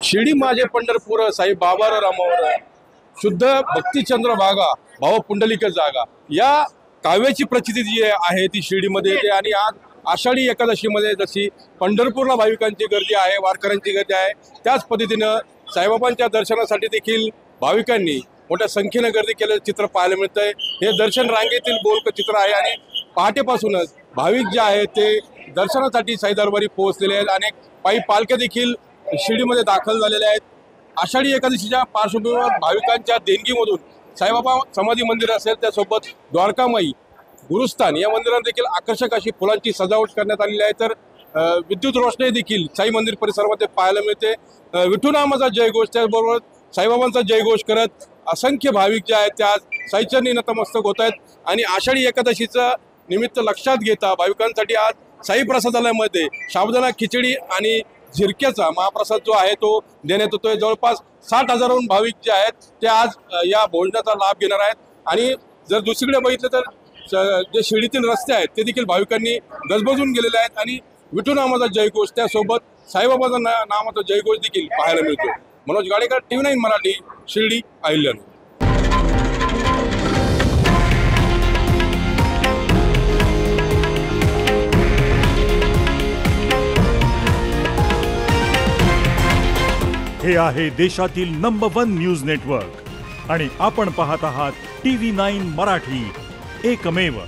शिर्डी माझे पंढरपूर साई बाबार रामावर शुद्ध भक्तिचंद्र भागा भाव पुंडलिक जागा या काव्याची प्रचिती जी आहे ती शिर्डीमध्ये येते। आणि आज आषाढी एकादशीमध्ये जशी पंढरपूरला भाविकांची गर्दी आहे, वारकऱ्यांची गर्दी आहे, त्याच पद्धतीनं साईबाबांच्या दर्शनासाठी देखील भाविकांनी मोठ्या संख्येने गर्दी केल्याचं चित्र पाहायला मिळतंय। हे दर्शन रांगेतील बोलकं चित्र आहे आणि पहाटेपासूनच भाविक जे आहेत ते दर्शनासाठी साई दरबारी पोहोचलेले आहेत। अनेक पायी पालख्या देखील शिर्डीमध्ये दाखल झालेल्या आहेत। आषाढी एकादशीच्या पार्श्वभूमीवर भाविकांच्या देणगीमधून साईबाबा समाधी मंदिर असेल, त्यासोबत द्वारकामाई गुरुस्थान या मंदिरात देखील आकर्षक अशी फुलांची सजावट करण्यात आलेली आहे। तर विद्युत रोषणाई देखील साई मंदिर परिसरामध्ये पाहायला मिळते। विठुनामाचा जयघोष, त्याचबरोबर साईबाबांचा जयघोष करत असंख्य भाविक जे आहेत ते आज साईचरणी नतमस्तक होत आहेत। आणि आषाढी एकादशीचं निमित्त लक्षात घेता भाविकांसाठी आज साई प्रसादालयामध्ये साबुदाणा खिचडी आणि झिरक्याचा महाप्रसाद जो आहे तो देण्यात येतोय। जवळपास 60,000हून भाविक जे आहेत ते आज या भोजनाचा लाभ घेणार आहेत। आणि जर दुसरीकडे बघितलं तर जे शिर्डीतील रस्ते आहेत ते देखील भाविकांनी गजबजून गेलेले आहेत आणि विठुनामाचा जयघोष त्यासोबत साईबाबाचा नामाचा जयघोष देखील पाहायला मिळतो। मनोज गाडेकर, TV9 मराठी, शिर्डी, अहिल्यानगर। हे आहे देशातील नंबर 1 न्यूज नेटवर्क आणि आपण पाहत आहात TV9 मराठी, एकमेव।